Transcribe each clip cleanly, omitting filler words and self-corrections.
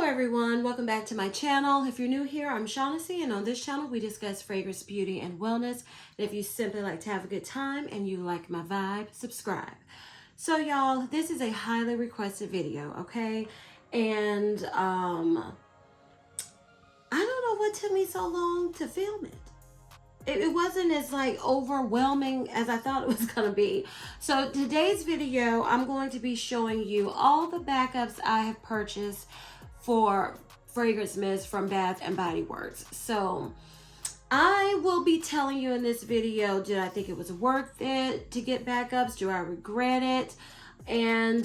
Hello everyone, welcome back to my channel. If you're new here, I'm Shaughnessy, and on this channel we discuss fragrance, beauty, and wellness. And if you simply like to have a good time and you like my vibe, subscribe. So y'all, this is a highly requested video, okay? And I don't know what took me so long to film it. It wasn't as like overwhelming as I thought it was going to be. So today's video, I'm going to be showing you all the backups I have purchased for fragrance mist from Bath and Body Works. So I will be telling you in this video, did I think it was worth it to get backups? Do I regret it? And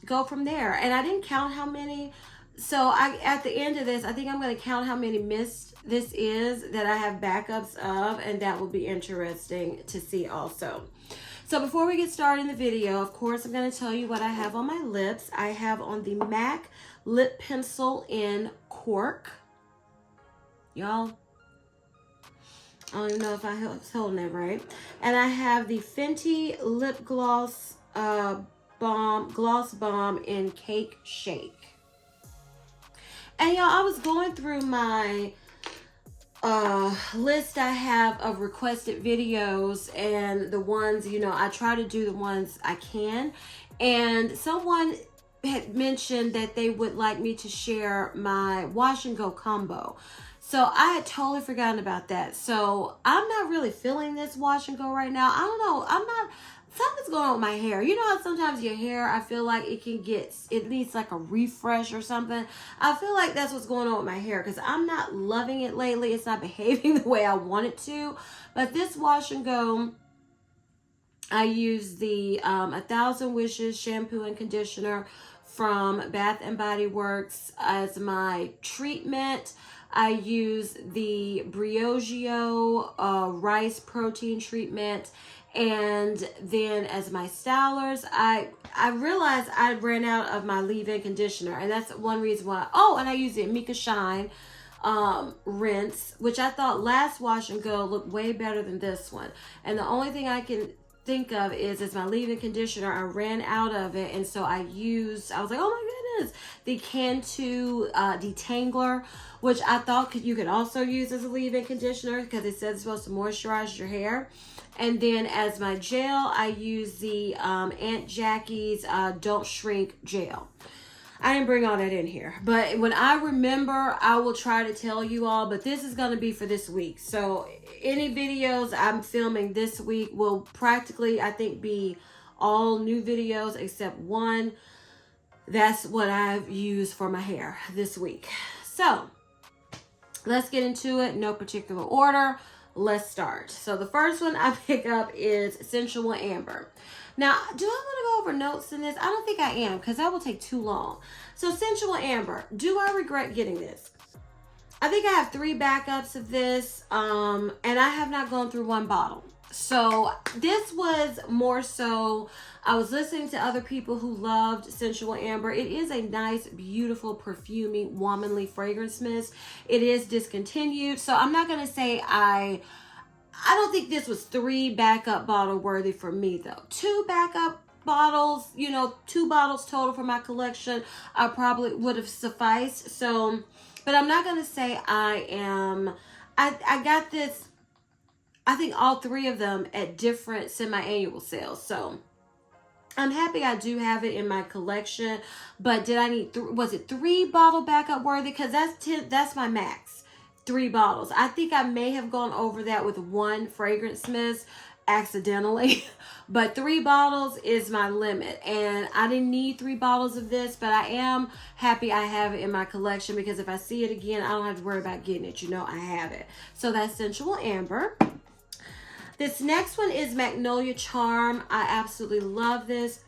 go from there. And I didn't count how many. So at the end of this, I think I'm going to count how many mists this is that I have backups of, and that will be interesting to see also. So before we get started in the video, of course, I'm going to tell you what I have on my lips. I have on the MAC Lip Pencil in Cork. Y'all, I don't even know if I was holding it right. And I have the Fenty Lip Gloss Gloss Bomb in Cake Shake. And y'all, I was going through my list I have of requested videos, and the ones, you know, I try to do the ones I can. And someone had mentioned that they would like me to share my wash and go combo. So I had totally forgotten about that. So I'm not really feeling this wash and go right now. I don't know. Something's going on with my hair. You know how sometimes your hair, I feel like it can get, it needs like a refresh or something. I feel like that's what's going on with my hair because I'm not loving it lately. It's not behaving the way I want it to. But this wash and go, I use the 1000 Wishes shampoo and conditioner from Bath and Body Works as my treatment. I use the Briogeo rice protein treatment. And then as my stylers, I realized I ran out of my leave-in conditioner. And that's one reason why. Oh, and I use the Mika Shine rinse, which I thought last wash and go looked way better than this one. And the only thing I can think of is as my leave-in conditioner, I ran out of it. And so I was like, oh my goodness, the Cantu Detangler, which I thought you could also use as a leave-in conditioner because it says it's supposed to moisturize your hair. And then as my gel, I use the Aunt Jackie's Don't Shrink Gel. I didn't bring all that in here, but when I remember, I will try to tell you all, but this is going to be for this week. So any videos I'm filming this week will practically, I think, be all new videos except one. That's what I've used for my hair this week. So let's get into it. No particular order. Let's start. So the first one I pick up is Sensual Amber. Now, do I want to go over notes in this? I don't think I am because that will take too long. So Sensual Amber, do I regret getting this? I think I have 3 backups of this, and I have not gone through one bottle. So this was more so, I was listening to other people who loved Sensual Amber. It is a nice, beautiful, perfumey, womanly fragrance mist. It is discontinued. So I'm not going to say I don't think this was 3 backup bottle worthy for me though. 2 backup bottles, you know, 2 bottles total for my collection, I probably would have sufficed. So, but I'm not going to say I got this, I think all 3 of them at different semi-annual sales. So I'm happy I do have it in my collection, but did I need, was it 3 bottle backup worthy? Because that's my max, 3 bottles. I think I may have gone over that with 1 fragrance mist accidentally, but 3 bottles is my limit. And I didn't need 3 bottles of this, but I am happy I have it in my collection because if I see it again, I don't have to worry about getting it. You know, I have it. So that's Sensual Amber. This next one is Magnolia Charm. I absolutely love this.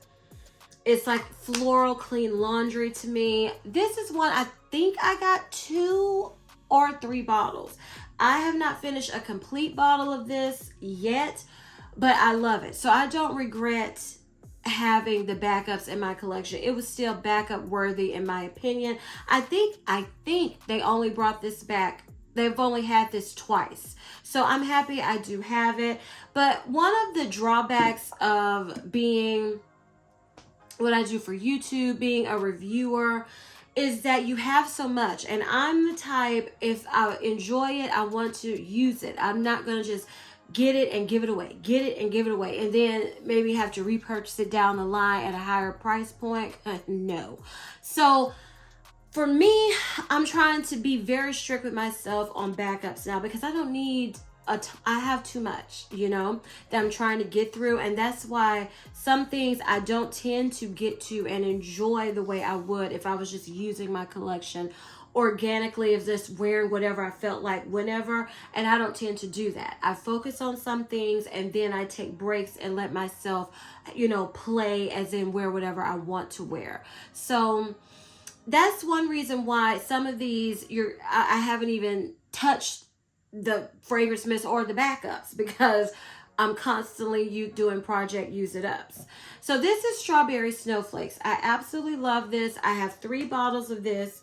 It's like floral clean laundry to me. This is one, I think I got 2 or 3 bottles. I have not finished a complete bottle of this yet, but I love it. So I don't regret having the backups in my collection. It was still backup worthy in my opinion. I think they only brought this back. They've only had this twice. So I'm happy I do have it. But one of the drawbacks of being what I do for YouTube, being a reviewer, is that you have so much. And I'm the type, if I enjoy it, I want to use it. I'm not going to just get it and give it away, get it and give it away, and then maybe have to repurchase it down the line at a higher price point. No. So for me, I'm trying to be very strict with myself on backups now, because I don't need I have too much, you know, that I'm trying to get through. And that's why some things I don't tend to get to and enjoy the way I would if I was just using my collection organically, of just wearing whatever I felt like whenever. And I don't tend to do that. I focus on some things, and then I take breaks and let myself, you know, play, as in wear whatever I want to wear. So that's one reason why some of these I haven't even touched the fragrance mist or the backups, because I'm constantly doing project use it ups. So this is Strawberry Snowflakes. I absolutely love this. I have 3 bottles of this,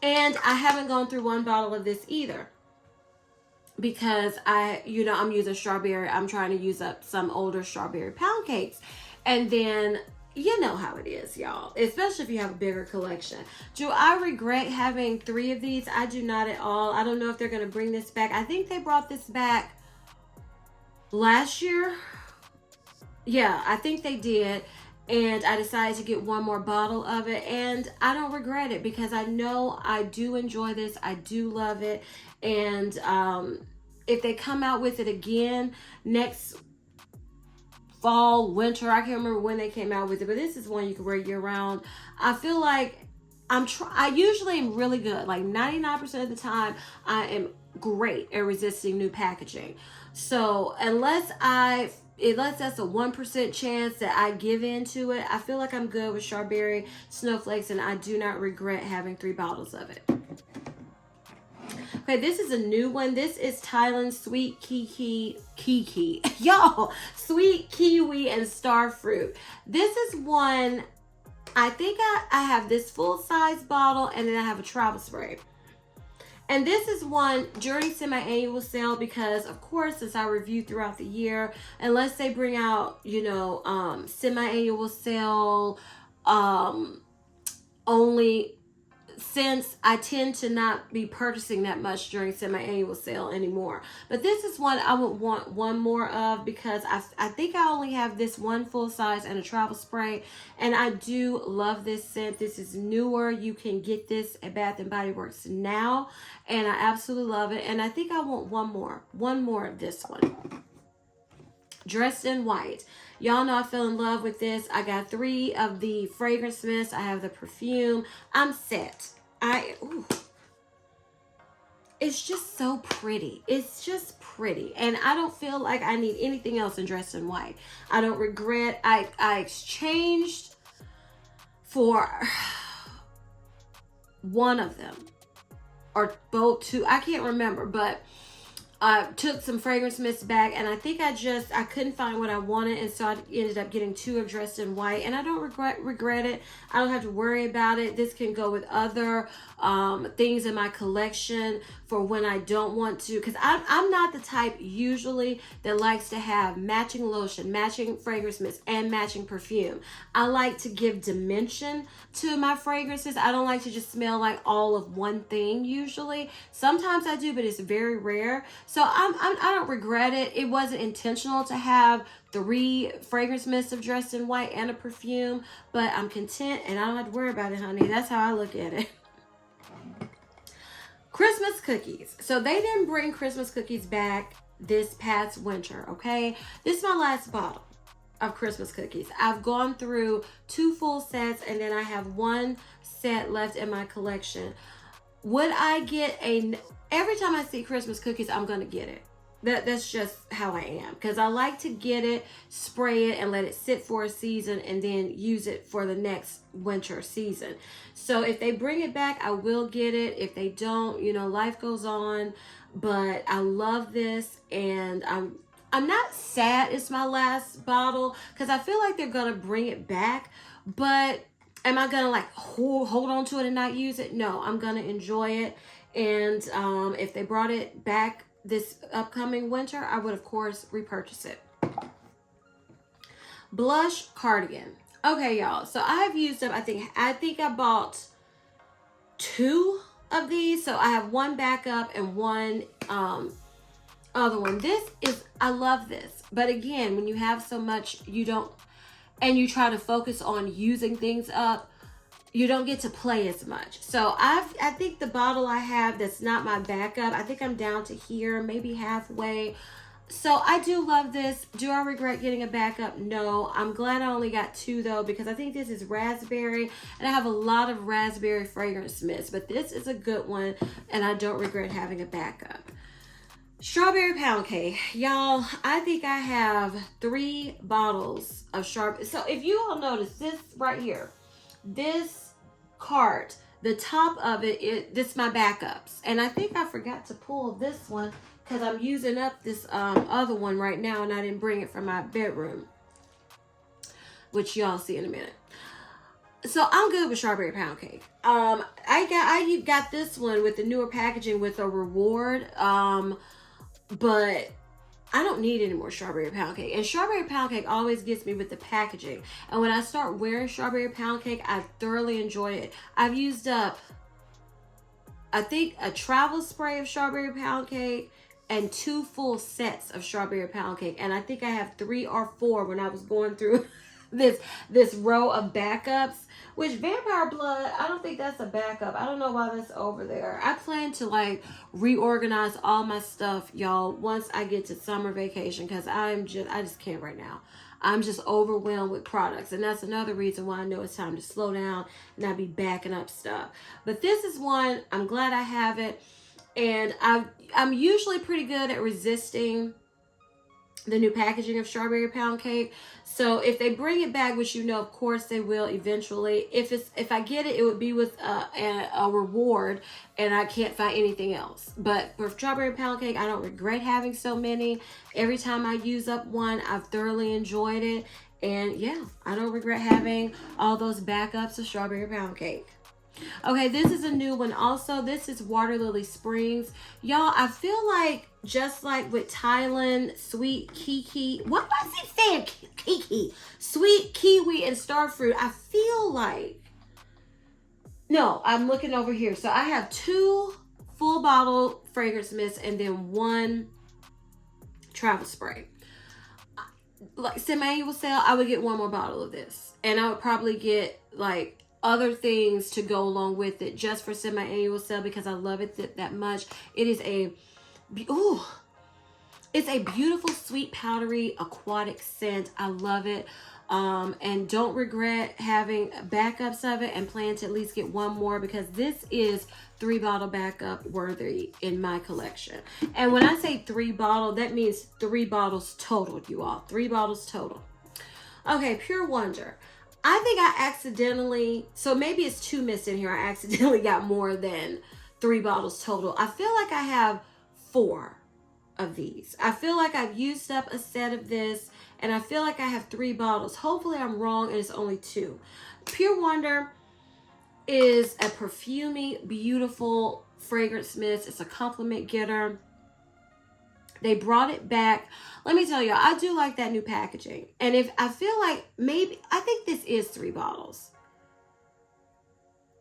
and I haven't gone through 1 bottle of this either, because I'm using strawberry. I'm trying to use up some older strawberry pound cakes, and then you know how it is, y'all, especially if you have a bigger collection. Do I regret having 3 of these? I do not at all. I don't know if they're going to bring this back. I think they brought this back last year. Yeah, I think they did. And I decided to get 1 more bottle of it. And I don't regret it, because I know I do enjoy this. I do love it. And if they come out with it again next fall, winter, I can't remember when they came out with it, but this is one you can wear year round. I feel like I usually am really good. Like 99% of the time, I am great at resisting new packaging. So unless that's a 1% chance that I give into it, I feel like I'm good with Strawberry Snowflakes, and I do not regret having 3 bottles of it. Okay, this is a new one. This is Thailand Sweet Kiki. Y'all, Sweet Kiwi and Starfruit. This is one, I think I have this full-size bottle, and then I have a travel spray. And this is one during semi-annual sale, because of course, since I review throughout the year, unless they bring out, semi-annual sale only, since I tend to not be purchasing that much during semi-annual sale anymore. But this is one I would want 1 more of, because I think I only have this 1 full size and a travel spray, and I do love this scent. This is newer. You can get this at Bath & Body Works now, and I absolutely love it. And I think I want 1 more of this one. Dressed in White. Y'all know I fell in love with this. I got 3 of the fragrance mists. I have the perfume. I'm set. It's just so pretty. It's just pretty. And I don't feel like I need anything else in Dressed in White. I don't regret. I exchanged for 1 of them. Or both, 2. I can't remember, but I took some fragrance mists back, and I think I couldn't find what I wanted, and so I ended up getting 2 of Dressed in White, and I don't regret it. I don't have to worry about it. This can go with other things in my collection for when I don't want to, because I'm not the type usually that likes to have matching lotion, matching fragrance mist, and matching perfume. I like to give dimension to my fragrances. I don't like to just smell like all of one thing usually. Sometimes I do, but it's very rare. So I don't regret it. It wasn't intentional to have 3 fragrance mists of Dressed in White and a perfume, but I'm content, and I don't have to worry about it, honey. That's how I look at it. Christmas cookies. So they didn't bring Christmas cookies back this past winter, okay? This is my last bottle of Christmas cookies. I've gone through 2 full sets, and then I have 1 set left in my collection. Would I get every time I see Christmas cookies, I'm going to get it. That's just how I am, because I like to get it, spray it, and let it sit for a season, and then use it for the next winter season. So if they bring it back, I will get it. If they don't, life goes on. But I love this, and I'm not sad it's my last bottle, because I feel like they're gonna bring it back. But am I gonna hold on to it and not use it? No, I'm gonna enjoy it. And if they brought it back this upcoming winter, I would of course repurchase it. Blush cardigan. Okay, y'all. So I have used up, I think I bought 2 of these. So I have one backup and one other one. I love this. But again, when you have so much, and you try to focus on using things up, you don't get to play as much. So I think the bottle I have that's not my backup, I think I'm down to here, maybe halfway. So I do love this. Do I regret getting a backup? No. I'm glad I only got 2 though, because I think this is raspberry, and I have a lot of raspberry fragrance mists, but this is a good one, and I don't regret having a backup. Strawberry pound cake. Y'all, I think I have 3 bottles of strawberry. So if you all notice this right here, this cart, the top of it, this is my backups. And I think I forgot to pull this one because I'm using up this other one right now, and I didn't bring it from my bedroom, which y'all see in a minute. So I'm good with strawberry pound cake. I got this one with the newer packaging with a reward, but I don't need any more strawberry pound cake. And strawberry pound cake always gets me with the packaging. And when I start wearing strawberry pound cake, I thoroughly enjoy it. I've used up, I think, a travel spray of strawberry pound cake and 2 full sets of strawberry pound cake. And I think I have 3 or 4 when I was going through this row of backups. Which Vampire Blood, I don't think that's a backup. I don't know why that's over there. I plan to like reorganize all my stuff, y'all, once I get to summer vacation, because I just can't right now. I'm just overwhelmed with products, and that's another reason why I know it's time to slow down and not be backing up stuff. But this is one, I'm glad I have it, and I'm usually pretty good at resisting the new packaging of strawberry pound cake. So if they bring it back, which you know, of course they will eventually, if I get it, it would be with a reward, and I can't find anything else. But for strawberry pound cake, I don't regret having so many. Every time I use up one, I've thoroughly enjoyed it. And yeah, I don't regret having all those backups of strawberry pound cake. Okay, this is a new one also. This is Water Lily Springs. Y'all, I feel like, just like with Thailand, Sweet Kiki, what was it saying? Kiki. Sweet Kiwi and Starfruit. I feel like, no, I'm looking over here. So I have 2 full bottle fragrance mists and then 1 travel spray. Like semi-annual sale, I would get 1 more bottle of this. And I would probably get like other things to go along with it just for semi-annual sale, because I love it that much. It is it's a beautiful, sweet, powdery, aquatic scent. I love it. And don't regret having backups of it, and plan to at least get 1 more, because this is 3 bottle backup worthy in my collection. And when I say 3 bottle, that means 3 bottles total, you all. 3 bottles total. Okay, Pure Wonder. I think I accidentally, so maybe it's 2 mists in here. I accidentally got more than 3 bottles total. I feel like I have 4 of these. I feel like I've used up a set of this, and I feel like I have 3 bottles. Hopefully I'm wrong and it's only 2. Pure Wonder is a perfumey, beautiful fragrance mist. It's a compliment getter. They brought it back. Let me tell you, I do like that new packaging. And if I feel like I think this is 3 bottles.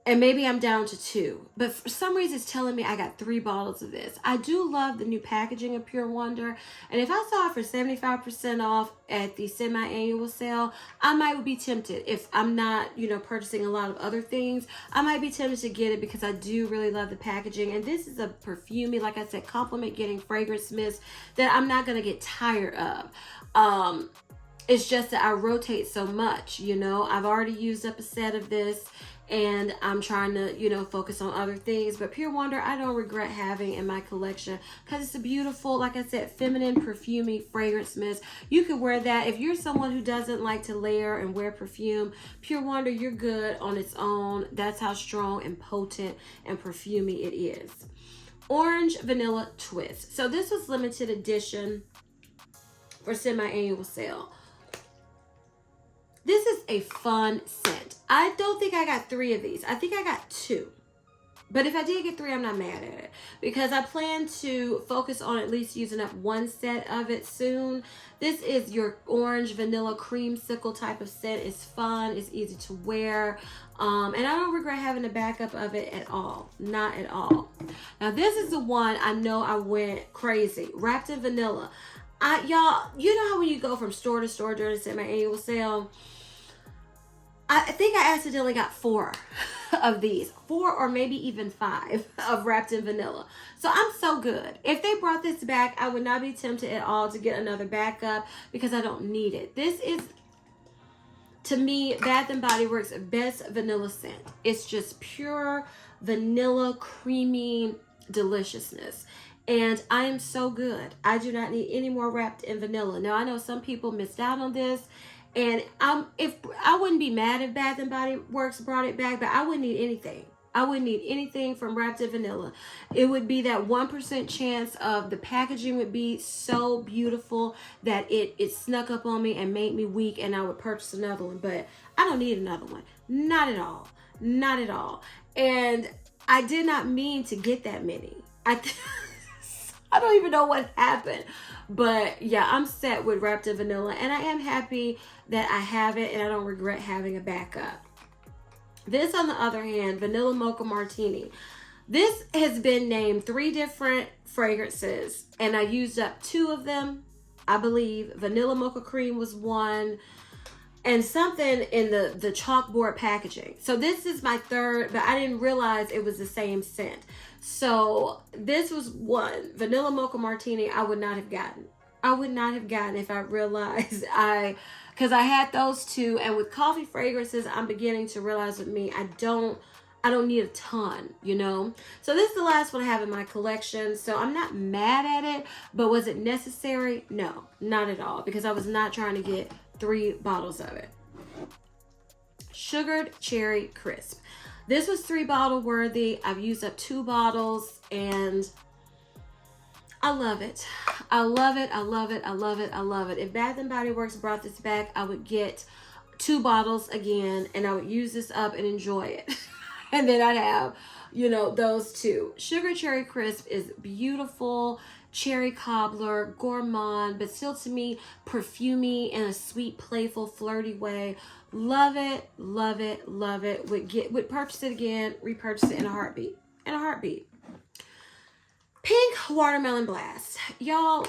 And maybe I'm down to 2. But for some reason, it's telling me I got 3 bottles of this. I do love the new packaging of Pure Wonder. And if I saw it for 75% off at the semi-annual sale, I might be tempted. If I'm not, purchasing a lot of other things, I might be tempted to get it, because I do really love the packaging. And this is a perfumey, like I said, compliment getting fragrance mist that I'm not going to get tired of. It's just that I rotate so much, I've already used up a set of this, and I'm trying to, focus on other things. But Pure Wonder, I don't regret having in my collection, because it's a beautiful, like I said, feminine, perfumey fragrance mist. You could wear that. If you're someone who doesn't like to layer and wear perfume, Pure Wonder, you're good on its own. That's how strong and potent and perfumey it is. Orange Vanilla Twist. So this was limited edition for semi-annual sale. This is a fun scent. I don't think I got 3 of these. I think I got 2. But if I did get 3, I'm not mad at it because I plan to focus on at least using up 1 set of it soon. This is your orange vanilla creamsicle type of scent. It's fun. It's easy to wear. And I don't regret having a backup of it at all. Not at all. Now, this is the one I know I went crazy. Wrapped in vanilla. Y'all, you know how when you go from store to store during my annual sale, I think I accidentally got 4 of these. 4 or maybe even 5 of Wrapped in Vanilla. So I'm so good. If they brought this back, I would not be tempted at all to get another backup because I don't need it. This is, to me, Bath & Body Works' best vanilla scent. It's just pure vanilla, creamy deliciousness. And I am so good. I do not need any more Wrapped in Vanilla. Now, I know some people missed out on this. And if I wouldn't be mad if Bath & Body Works brought it back, but I wouldn't need anything. I wouldn't need anything from Wrapped in Vanilla. It would be that 1% chance of the packaging would be so beautiful that it snuck up on me and made me weak and I would purchase another one. But I don't need another one. Not at all. Not at all. And I did not mean to get that many. I don't even know what happened. But yeah, I'm set with Wrapped in Vanilla. And I am happy that I have it and I don't regret having a backup. This, on the other hand, Vanilla Mocha Martini. This has been named 3 different fragrances. And I used up 2 of them, I believe. Vanilla Mocha Cream was one. And something in the chalkboard packaging. So this is my 3rd, but I didn't realize it was the same scent. So this was one. Vanilla Mocha Martini I would not have gotten. I would not have gotten if I realized because I had those 2. And with coffee fragrances, I'm beginning to realize with me, I don't need a ton, you know. So this is the last one I have in my collection. So I'm not mad at it, but was it necessary? No, not at all. Because I was not trying to get 3 bottles of it. Sugared Cherry Crisp. This was 3 bottle worthy. I've used up 2 bottles and I love it. I love it. I love it. I love it. I love it. If Bath & Body Works brought this back, I would get 2 bottles again and I would use this up and enjoy it. And then I'd have, you know, those 2. Sugar Cherry Crisp is beautiful. Cherry cobbler, gourmand, but still to me, perfumey in a sweet, playful, flirty way. Love it, love it, love it. Would purchase it again, repurchase it in a heartbeat. In a heartbeat. Pink Watermelon Blast. Y'all,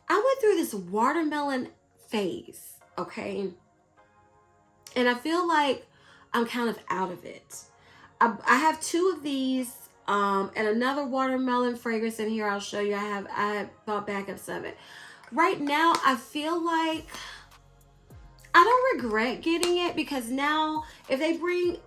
I went through this watermelon phase, okay? And I feel like I'm kind of out of it. I have 2 of these. And another watermelon fragrance in here I'll show you. I bought backups of it. Right now, I feel like I don't regret getting it because now if they bring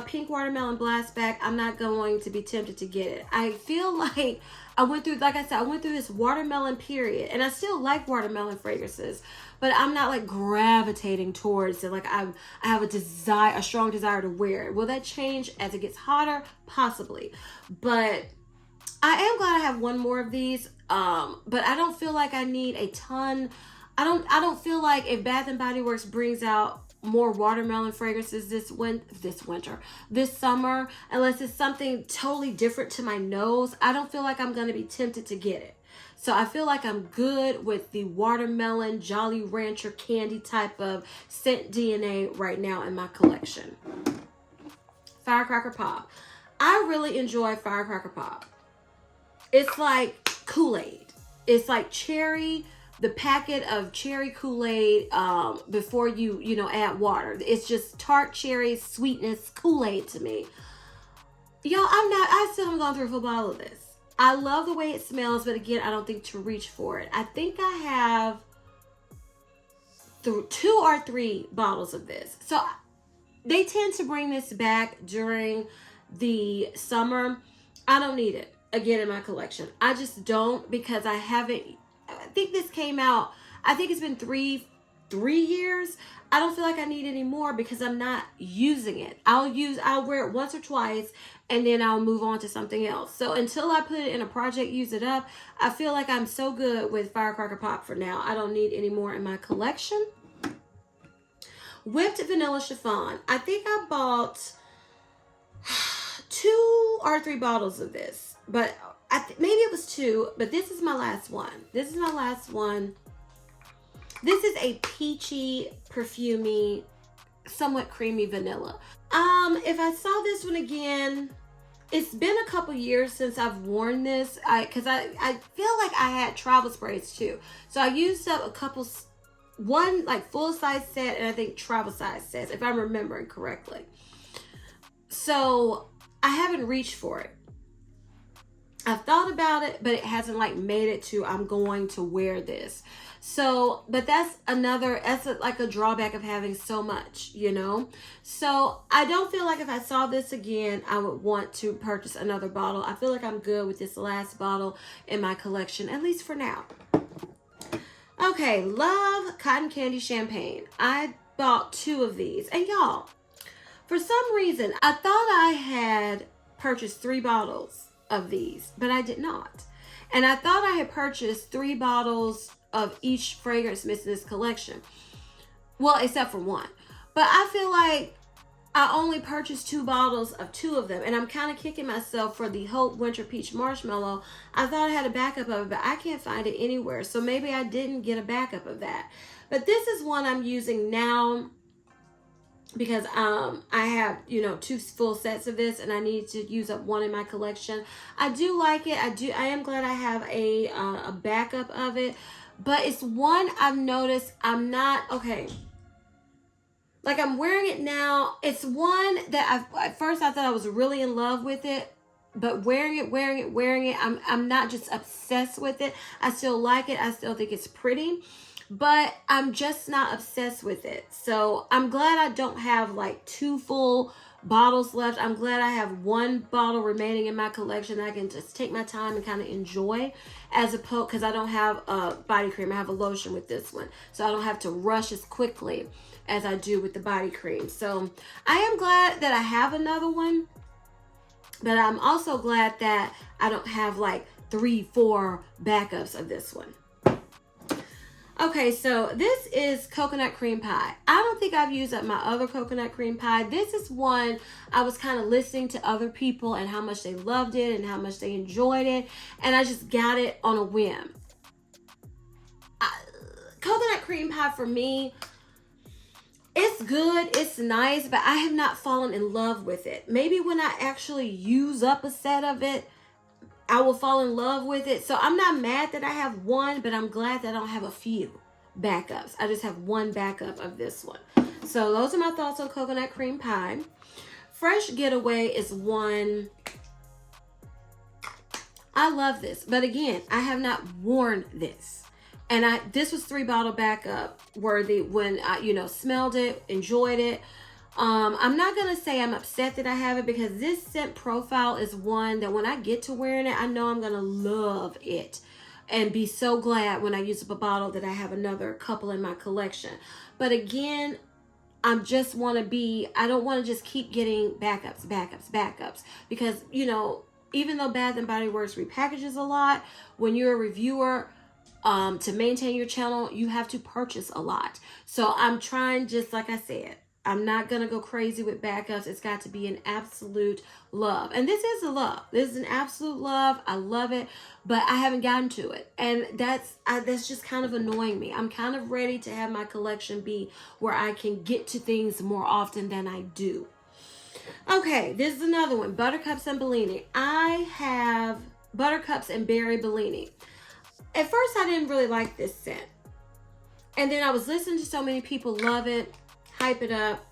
Pink Watermelon Blast back, I'm not going to be tempted to get it. I feel like I went through, like I said, I went through this watermelon period and I still like watermelon fragrances, but I'm not like gravitating towards it. Like I have a strong desire to wear it. Will that change as it gets hotter? Possibly. But I am glad I have 1 more of these. But I don't feel like I need a ton. I don't feel like if Bath & Body Works brings out more watermelon fragrances this summer, unless it's something totally different to my nose, I don't feel like I'm going to be tempted to get it. So I feel like I'm good with the watermelon Jolly Rancher candy type of scent DNA right now in my collection. Firecracker Pop. I really enjoy Firecracker Pop. It's like Kool-Aid. It's like cherry, the packet of cherry Kool-Aid before you add water. It's just tart cherry sweetness Kool-Aid to me. Y'all, I still haven't gone through a full bottle of this. I love the way it smells, but again, I don't think to reach for it. I think I have 2 or 3 bottles of this. So they tend to bring this back during the summer. I don't need it again in my collection. I just don't, because I think this came out, I think it's been 3 years. I don't feel like I need any more because I'm not using it. I'll wear it once or twice and then I'll move on to something else. So until I put it in a project, use it up, I feel like I'm so good with Firecracker Pop for now. I don't need any more in my collection. Whipped Vanilla Chiffon. I think I bought 2 or 3 bottles of this, but maybe it was 2, but this is my last one. This is my last one. This is a peachy, perfumey, somewhat creamy vanilla. If I saw this one again, it's been a couple years since I've worn this, because I feel like I had travel sprays too. So I used up a couple, one like full size set and I think travel size sets, if I'm remembering correctly. So I haven't reached for it. I've thought about it, but it hasn't like made it to I'm going to wear this. So, but that's like a drawback of having so much, you know? So I don't feel like if I saw this again, I would want to purchase another bottle. I feel like I'm good with this last bottle in my collection, at least for now. Okay, Love Cotton Candy Champagne. I bought 2 of these. And y'all, for some reason, I thought I had purchased 3 bottles of these, but I did not. And I thought I had purchased 3 bottles of each fragrance mix in this collection. Well, except for one. But I feel like I only purchased 2 bottles of 2 of them. And I'm kind of kicking myself for the Hope Winter Peach Marshmallow. I thought I had a backup of it, but I can't find it anywhere. So maybe I didn't get a backup of that. But this is one I'm using now because I have, you know, 2 full sets of this and I need to use up one in my collection. I do like it. I am glad I have a backup of it. But it's one I've noticed I'm not, okay, like I'm wearing it now. It's one that at first I thought I was really in love with it, but wearing it, I'm not just obsessed with it. I still like it. I still think it's pretty, but I'm just not obsessed with it. So I'm glad I don't have like 2 full bottles left. I'm glad I have 1 bottle remaining in my collection that I can just take my time and kind of enjoy, as opposed, because I don't have a body cream. I have a lotion with this one, so I don't have to rush as quickly as I do with the body cream. So I am glad that I have another one, but I'm also glad that I don't have like 3-4 backups of this one. Okay, so this is coconut cream pie. I don't think I've used up my other coconut cream pie. This is one I was kind of listening to other people and how much they loved it and how much they enjoyed it, and I just got it on a whim. Coconut cream pie for me, it's good, it's nice, but I have not fallen in love with it. Maybe when I actually use up a set of it, I will fall in love with it. So I'm not mad that I have 1, but I'm glad that I don't have a few backups. I just have 1 backup of this one. So those are my thoughts on coconut cream pie. Fresh Getaway is one. I love this, but again, I have not worn this. And this was 3 bottle backup worthy when I, you know, smelled it, enjoyed it. I'm not going to say I'm upset that I have it, because this scent profile is one that when I get to wearing it, I know I'm going to love it and be so glad when I use up a bottle that I have another couple in my collection. But again, I don't want to just keep getting backups, because, you know, even though Bath & Body Works repackages a lot, when you're a reviewer, to maintain your channel, you have to purchase a lot. So I'm trying, just like I said, I'm not going to go crazy with backups. It's got to be an absolute love. And this is a love. This is an absolute love. I love it, but I haven't gotten to it. And that's just kind of annoying me. I'm kind of ready to have my collection be where I can get to things more often than I do. Okay, this is another one. Buttercups and Bellini. I have Buttercups and Berry Bellini. At first, I didn't really like this scent. And then I was listening to so many people love it, hype it up,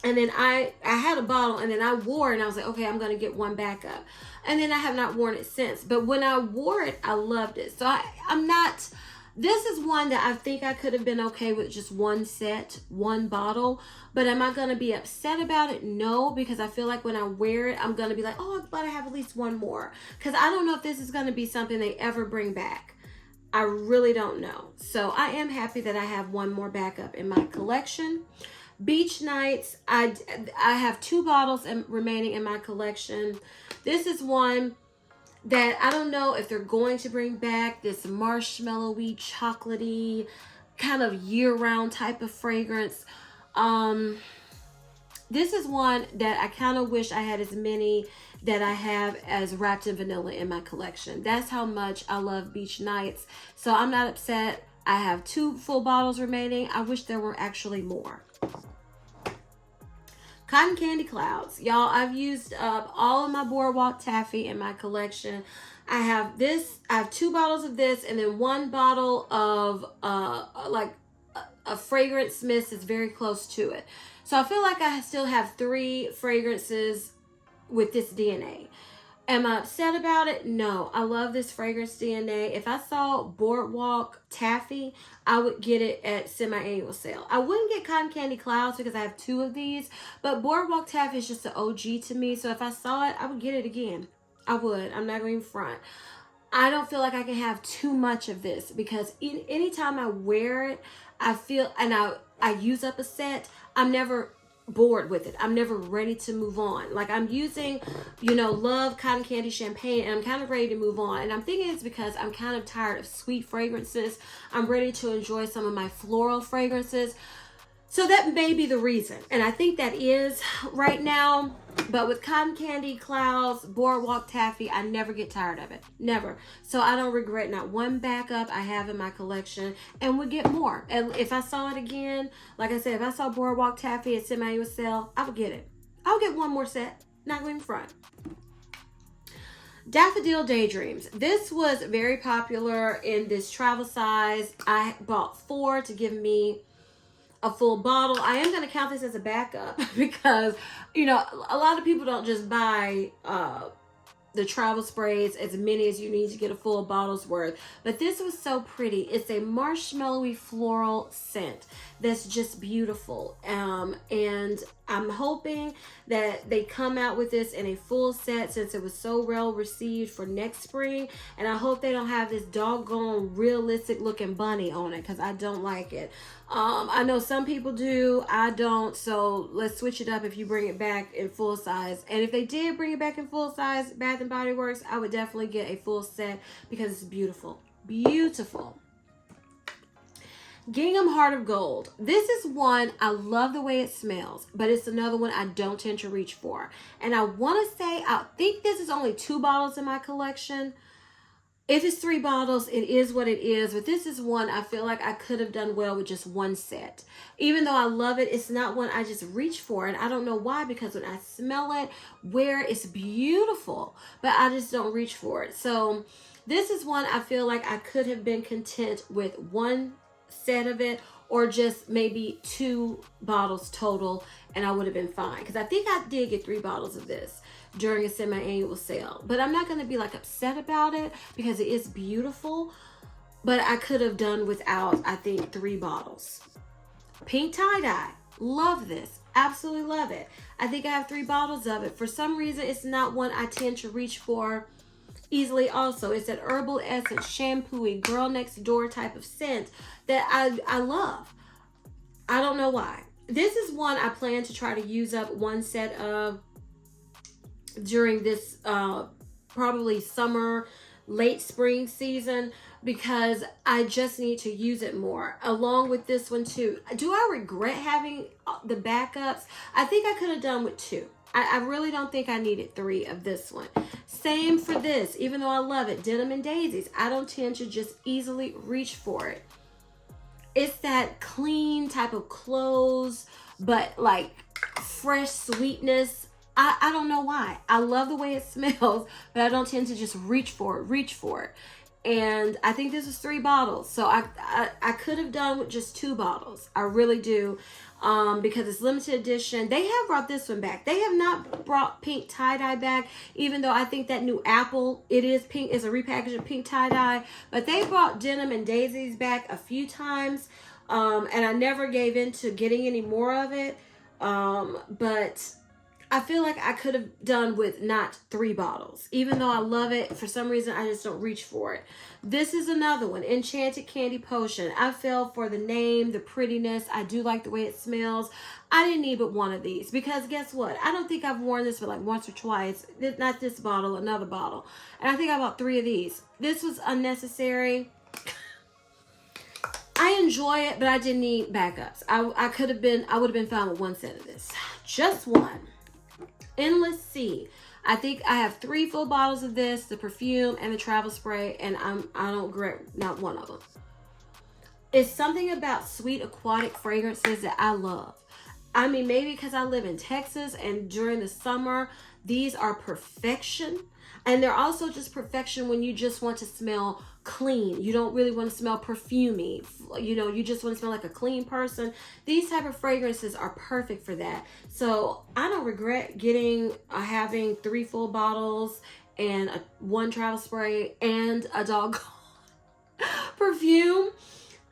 and then I had a bottle, and then I wore it, and I was like, okay, I'm gonna get 1 backup, and then I have not worn it since. But when I wore it, I loved it. So I'm not, this is one that I think I could have been okay with just 1 set, 1 bottle. But am I gonna be upset about it? No, because I feel like when I wear it, I'm gonna be like, oh, I'm glad I have at least 1 more, because I don't know if this is gonna be something they ever bring back. I really don't know. So I am happy that I have 1 more backup in my collection. Beach Nights, I have 2 bottles remaining in my collection. This is one that I don't know if they're going to bring back, this marshmallowy, chocolatey, kind of year-round type of fragrance. This is one that I kind of wish I had as many that I have as Wrapped in Vanilla in my collection. That's how much I love Beach Nights. So I'm not upset. I have 2 full bottles remaining. I wish there were actually more. Cotton Candy Clouds. Y'all, I've used up all of my Boardwalk Taffy in my collection. I have 2 bottles of this and then 1 bottle of like a fragrance mist is very close to it. So I feel like I still have 3 fragrances with this DNA. Am I upset about it? No. I love this fragrance DNA. If I saw Boardwalk Taffy, I would get it at semi-annual sale. I wouldn't get Cotton Candy Clouds because I have 2 of these, but Boardwalk Taffy is just an OG to me. So if I saw it, I would get it again. I would. I'm not going to front. I don't feel like I can have too much of this because anytime I wear it, I feel, and I use up a set, I'm never bored with it. I'm never ready to move on. Like I'm using, Love Cotton Candy Champagne and I'm kind of ready to move on. And I'm thinking it's because I'm kind of tired of sweet fragrances. I'm ready to enjoy some of my floral fragrances. So that may be the reason. And I think that is right now. But with Cotton Candy Clouds, Boardwalk Taffy, I never get tired of it. Never. So I don't regret not one backup I have in my collection and would get more. And if I saw it again, like I said, if I saw Boardwalk Taffy at semi-annual sale, I would get it. I'll get 1 more set. Not going front. Daffodil Daydreams. This was very popular in this travel size. I bought 4 to give me a full bottle. I am going to count this as a backup because, a lot of people don't just buy the travel sprays as many as you need to get a full bottle's worth. But this was so pretty. It's a marshmallowy floral scent that's just beautiful. And I'm hoping that they come out with this in a full set since it was so well received for next spring. And I hope they don't have this doggone realistic looking bunny on it because I don't like it. I know some people do. I don't. So let's switch it up if you bring it back in full size. And if they did bring it back in full size, Bath and Body Works, I would definitely get a full set because it's beautiful. Beautiful. Gingham Heart of Gold. This is one, I love the way it smells, but it's another one I don't tend to reach for. And I want to say, I think this is only 2 bottles in my collection. If it's 3 bottles, it is what it is. But this is one I feel like I could have done well with just 1 set. Even though I love it, it's not one I just reach for. And I don't know why, because when I smell it, it's beautiful. But I just don't reach for it. So this is one I feel like I could have been content with 1 set of it or just maybe 2 bottles total and I would have been fine. Because I think I did get 3 bottles of this during a semi-annual sale. But I'm not going to be like upset about it because it is beautiful. But I could have done without, I think, 3 bottles. Pink Tie-Dye. Love this. Absolutely love it. I think I have 3 bottles of it. For some reason, it's not one I tend to reach for easily also. It's an herbal essence, shampooey, girl next door type of scent that I love. I don't know why. This is one I plan to try to use up 1 set of during this probably summer, late spring season because I just need to use it more. Along with this one too. Do I regret having the backups? I think I could have done with 2. I really don't think I needed 3 of this one. Same for this, even though I love it. Denim and Daisies. I don't tend to just easily reach for it. It's that clean type of clothes, but like fresh sweetness. I don't know why. I love the way it smells, but I don't tend to just reach for it. And I think this was 3 bottles. So I could have done with just 2 bottles. I really do. Because it's limited edition. They have brought this one back. They have not brought pink tie-dye back, even though I think that new Apple, it is pink, is a repackage of pink tie-dye. But they brought Denim and Daisies back a few times. And I never gave in to getting any more of it. But I feel like I could have done with not 3 bottles. Even though I love it, for some reason, I just don't reach for it. This is another one, Enchanted Candy Potion. I fell for the name, the prettiness. I do like the way it smells. I didn't need but 1 of these because guess what? I don't think I've worn this for like once or twice. Not this bottle, another bottle. And I think I bought 3 of these. This was unnecessary. I enjoy it, but I didn't need backups. I would have been fine with one set of this. Just one. Endless Sea. I think I have 3 full bottles of this, the perfume and the travel spray, and I don't regret not one of them. It's something about sweet aquatic fragrances that I love. I mean, maybe because I live in Texas and during the summer, these are perfection. And they're also just perfection when you just want to smell clean. You don't really want to smell perfumey. You know, you just want to smell like a clean person. These type of fragrances are perfect for that. So I don't regret having 3 full bottles and 1 travel spray and a dog perfume.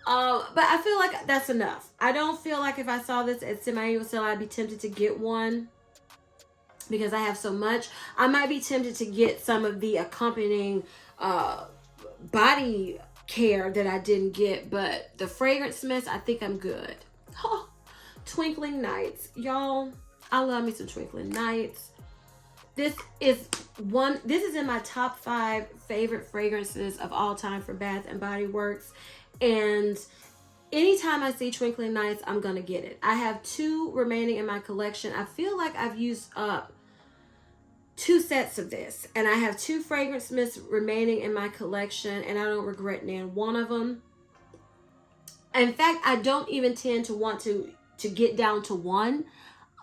But I feel like that's enough. I don't feel like if I saw this at semi-annual sale, I'd be tempted to get one. Because I have so much, I might be tempted to get some of the accompanying body care that I didn't get, but the fragrance mist, I think I'm good. Oh, Twinkling Nights, y'all. I love me some Twinkling Nights. This is in my top 5 favorite fragrances of all time for Bath and Body Works, and anytime I see Twinkling Nights, I'm gonna get it. I have 2 remaining in my collection. I feel like I've used up 2 sets of this, and I have 2 fragrance mists remaining in my collection, and I don't regret one of them. In fact, I don't even tend to want to get down to 1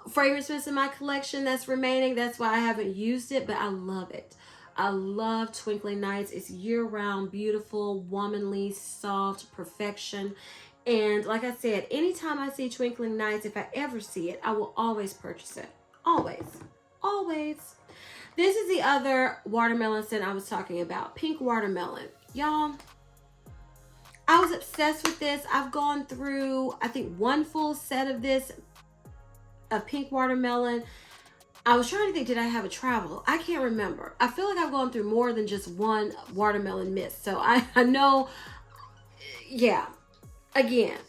fragrance mist in my collection that's remaining. That's why I haven't used it, but I love it. I love Twinkling Nights. It's year-round, beautiful, womanly, soft, perfection. And like I said, anytime I see Twinkling Nights, if I ever see it, I will always purchase it. Always. Always. This is the other watermelon scent I was talking about. Pink Watermelon. Y'all, I was obsessed with this. I've gone through, I think, 1 full set of this, of Pink Watermelon. I was trying to think, did I have a travel? I can't remember. I feel like I've gone through more than just 1 watermelon mist. So I know, yeah. Again,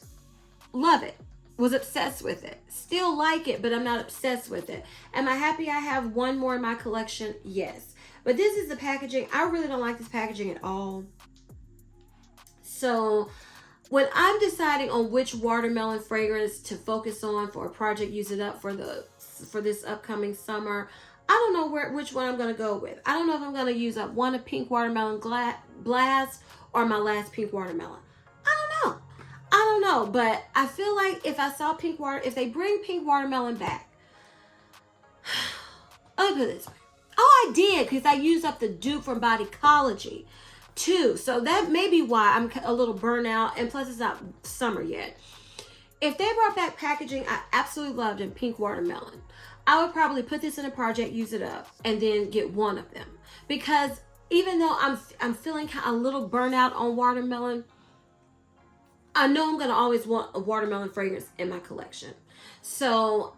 love it. Was obsessed with it. Still like it, but I'm not obsessed with it. Am I happy I have 1 more in my collection? Yes. But this is the packaging. I really don't like this packaging at all. So when I'm deciding on which watermelon fragrance to focus on for a project, use it up for this upcoming summer, I don't know which one I'm going to go with. I don't know if I'm going to use up one of Pink Watermelon Blast or my last Pink Watermelon. I don't know, but I feel like if I saw if they bring Pink Watermelon back, I'll put it this way. Oh, I did, because I used up the dupe from Bodycology too. So that may be why I'm a little burnt out, and plus it's not summer yet. If they brought back packaging I absolutely loved in Pink Watermelon, I would probably put this in a project, use it up, and then get 1 of them. Because even though I'm feeling kind of a little burnt out on watermelon, I know I'm going to always want a watermelon fragrance in my collection. So,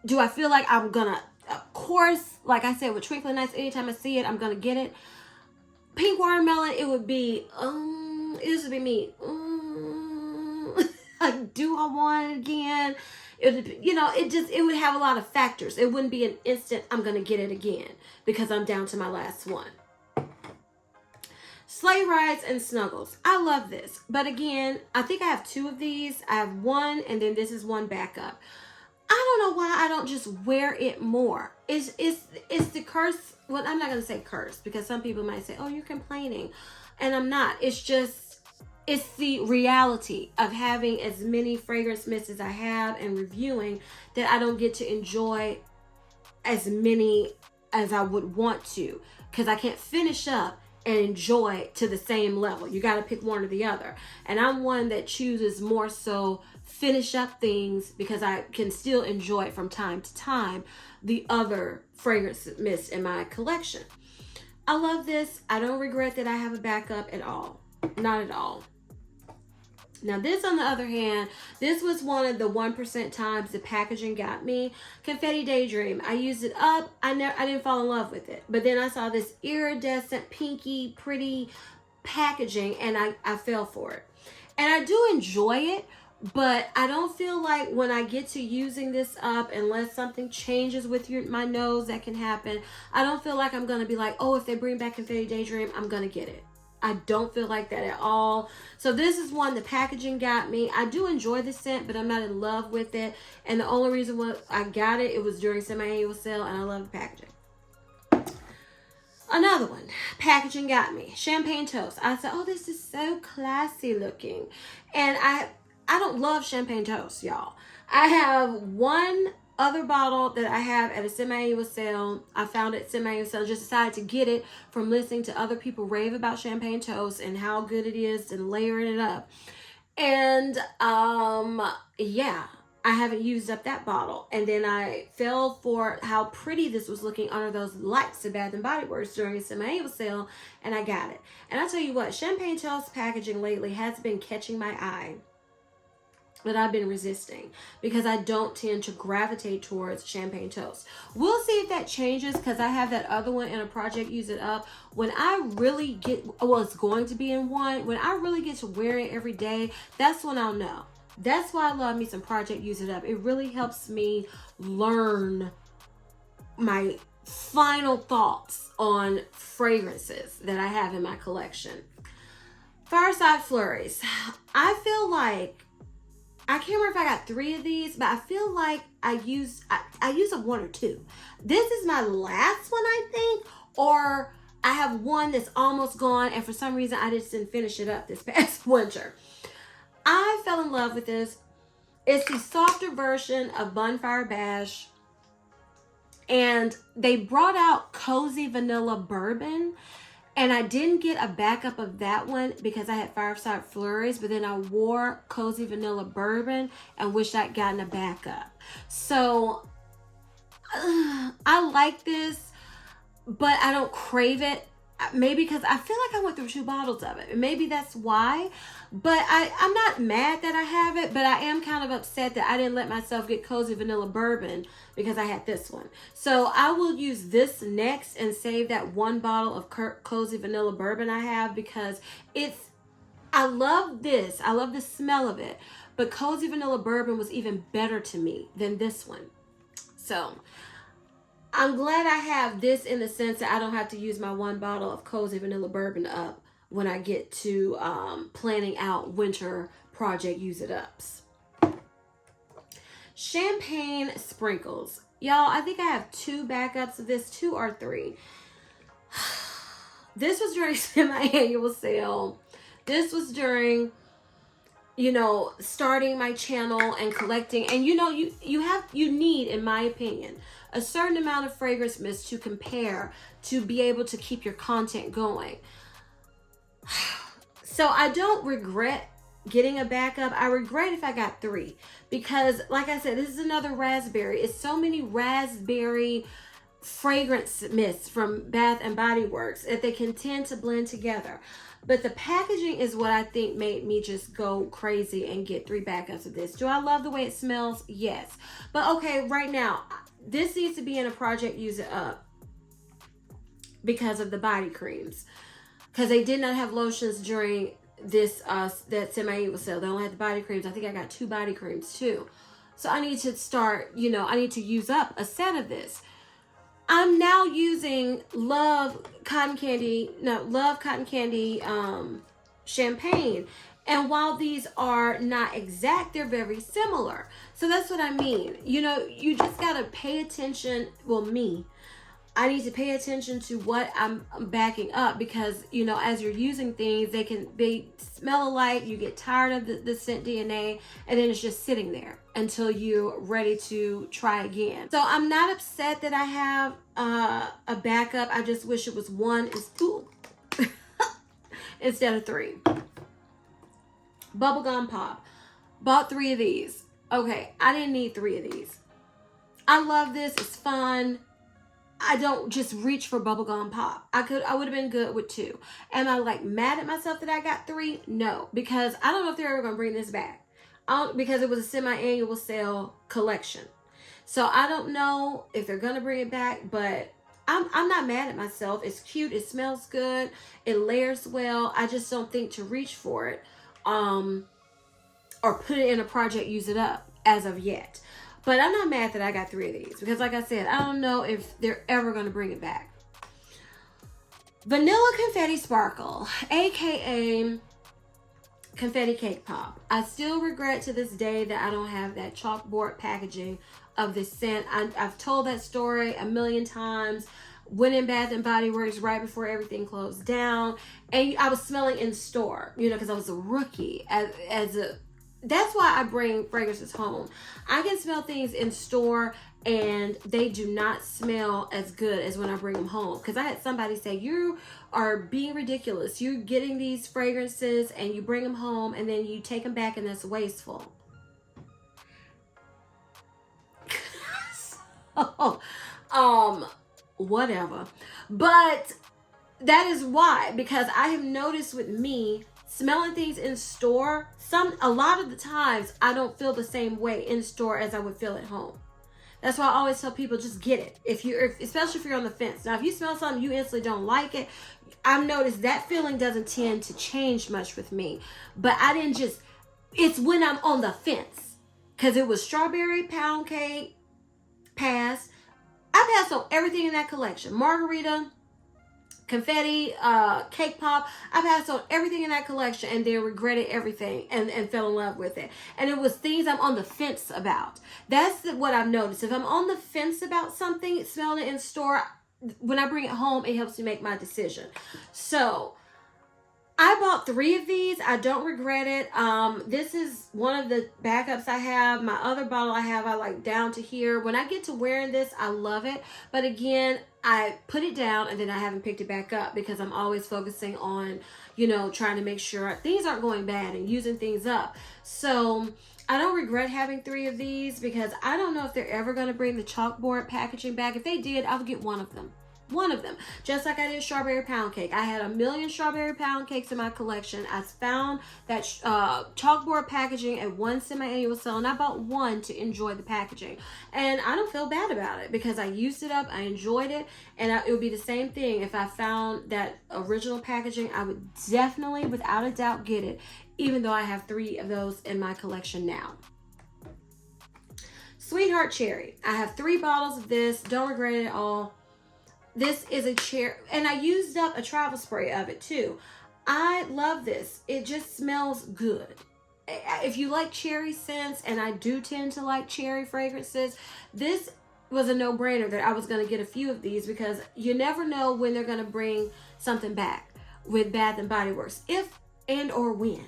do I feel like I'm going to, of course, like I said, with Twinkling Nights, anytime I see it, I'm going to get it. Pink Watermelon, it would be, this would be me. Do I want it again? It would, it would have a lot of factors. It wouldn't be an instant, I'm going to get it again, because I'm down to my last one. Sleigh Rides and Snuggles. I love this. But again, I think I have 2 of these. I have 1, and then this is 1 backup. I don't know why I don't just wear it more. It's the curse. Well, I'm not going to say curse, because some people might say, oh, you're complaining. And I'm not. It's the reality of having as many fragrance mists as I have and reviewing that I don't get to enjoy as many as I would want to, because I can't finish up and enjoy to the same level. You got to pick one or the other. And I'm one that chooses more so finish up things, because I can still enjoy from time to time the other fragrance mist in my collection. I love this. I don't regret that I have a backup at all. Not at all. Now this, on the other hand, this was one of the 1% times the packaging got me. Confetti Daydream. I used it up. I didn't fall in love with it. But then I saw this iridescent, pinky, pretty packaging, and I fell for it. And I do enjoy it, but I don't feel like when I get to using this up, unless something changes with my nose, that can happen. I don't feel like I'm going to be like, oh, if they bring back Confetti Daydream, I'm going to get it. I don't feel like that at all. So this is one, the packaging got me. I do enjoy the scent, but I'm not in love with it. And the only reason why I got it, it was during semi-annual sale, and I love the packaging. Another one, packaging got me. Champagne toast. I said, oh, this is so classy looking. And I don't love champagne toast, y'all. I have one other bottle that I have at a semi-annual sale. I found it semi-annual sale. Just decided to get it from listening to other people rave about champagne toast and how good it is and layering it up. And yeah, I haven't used up that bottle. And then I fell for how pretty this was looking under those lights at Bath and Body Works during a semi-annual sale, and I got it. And I tell you what, champagne toast packaging lately has been catching my eye. But I've been resisting because I don't tend to gravitate towards champagne toast. We'll see if that changes, because I have that other one in a project Use It Up. When I really get, well, it's going to be in one. When I really get to wear it every day, that's when I'll know. That's why I love me some project Use It Up. It really helps me learn my final thoughts on fragrances that I have in my collection. Fireside Flurries. I feel like, I can't remember if I got 3 of these, but I feel like I used up 1 or 2. This is my last one, I think, or I have one that's almost gone, and for some reason I just didn't finish it up this past winter. I fell in love with this. It's the softer version of Bonfire Bash, and they brought out Cozy Vanilla Bourbon. And I didn't get a backup of that one because I had Fireside Flurries, but then I wore Cozy Vanilla Bourbon and wished I'd gotten a backup. So I like this, but I don't crave it. Maybe because I feel like I went through 2 bottles of it. Maybe that's why. But I'm not mad that I have it, but I am kind of upset that I didn't let myself get Cozy Vanilla Bourbon because I had this one. So I will use this next and save that 1 bottle of Cozy Vanilla Bourbon I have, because I love this. I love the smell of it. But Cozy Vanilla Bourbon was even better to me than this one. So I'm glad I have this in the sense that I don't have to use my 1 bottle of Cozy Vanilla Bourbon up when I get to planning out winter project Use It Ups. Champagne Sprinkles. Y'all, I think I have 2 backups of this, 2 or 3. This was during semi-annual sale. This was during, you know, starting my channel and collecting. And you know, you need, in my opinion, a certain amount of fragrance mist to compare to be able to keep your content going. So I don't regret getting a backup. I regret if I got 3, because like I said, this is another raspberry. It's so many raspberry fragrance mists from Bath and Body Works that they can tend to blend together. But the packaging is what I think made me just go crazy and get 3 backups of this. Do I love the way it smells? Yes. But okay, right now, this needs to be in a project Use It Up because of the body creams. Because they did not have lotions during this that semi-annual sale. They only had the body creams. I think I got 2 body creams too. So I need to start, you know, I need to use up a set of this. I'm now using Love Cotton Candy champagne. And while these are not exact, they're very similar. So that's what I mean. You know, you just got to pay attention. Well, I need to pay attention to what I'm backing up, because, you know, as you're using things, they smell alike. You get tired of the scent DNA, and then it's just sitting there until you're ready to try again. So I'm not upset that I have a backup. I just wish it was 1 instead of 3. Bubblegum Pop. Bought 3 of these. Okay, I didn't need 3 of these. I love this. It's fun. I don't just reach for bubblegum pop. I would have been good with 2. Am I like mad at myself that I got 3? No, because I don't know if they're ever gonna bring this back. Because it was a semi-annual sale collection. So I don't know if they're gonna bring it back, but I'm not mad at myself. It's cute, it smells good, it layers well. I just don't think to reach for it, or put it in a project Use It Up as of yet. But I'm not mad that I got 3 of these, because like I said, I don't know if they're ever going to bring it back. Vanilla Confetti Sparkle, aka Confetti Cake Pop. I still regret to this day that I don't have that chalkboard packaging of this scent. I've told that story a million times. Went in Bath and Body Works right before everything closed down, and I was smelling in store, you know, because I was a rookie. That's why I bring fragrances home. I can smell things in store and they do not smell as good as when I bring them home. Because I had somebody say, you are being ridiculous. You're getting these fragrances and you bring them home and then you take them back, and that's wasteful. So, whatever. But that is why, because I have noticed with me smelling things in store, a lot of the times I don't feel the same way in store as I would feel at home. That's why I always tell people, just get it. Especially if you're on the fence. Now, if you smell something you instantly don't like it, I've noticed that feeling doesn't tend to change much with me. But it's when I'm on the fence. Because it was strawberry pound cake, passed. I passed on everything in that collection. Margarita, confetti, cake pop. I passed on everything in that collection and then regretted everything and fell in love with it. And it was things I'm on the fence about. That's what I've noticed. If I'm on the fence about something, smelling it in store, when I bring it home, it helps me make my decision. So I bought 3 of these. I don't regret it. This is one of the backups I have. My other bottle I like down to here. When I get to wearing this, I love it. But again, I put it down and then I haven't picked it back up because I'm always focusing on, you know, trying to make sure things aren't going bad and using things up. So I don't regret having 3 of these because I don't know if they're ever going to bring the chalkboard packaging back. If they did, I'll get one of them. Just like I did strawberry pound cake. I had a million strawberry pound cakes in my collection. I found that chalkboard packaging at one semi-annual sale, and I bought one to enjoy the packaging, and I don't feel bad about it because I used it up, I enjoyed it, and it would be the same thing if I found that original packaging. I would definitely, without a doubt, get it, even though I have 3 of those in my collection now. Sweetheart Cherry. I have 3 bottles of this. Don't regret it at all. This is a cherry, and I used up a travel spray of it too. I love this. It just smells good. If you like cherry scents, and I do tend to like cherry fragrances, this was a no-brainer that I was going to get a few of these because you never know when they're going to bring something back with Bath and Body Works, if and or when.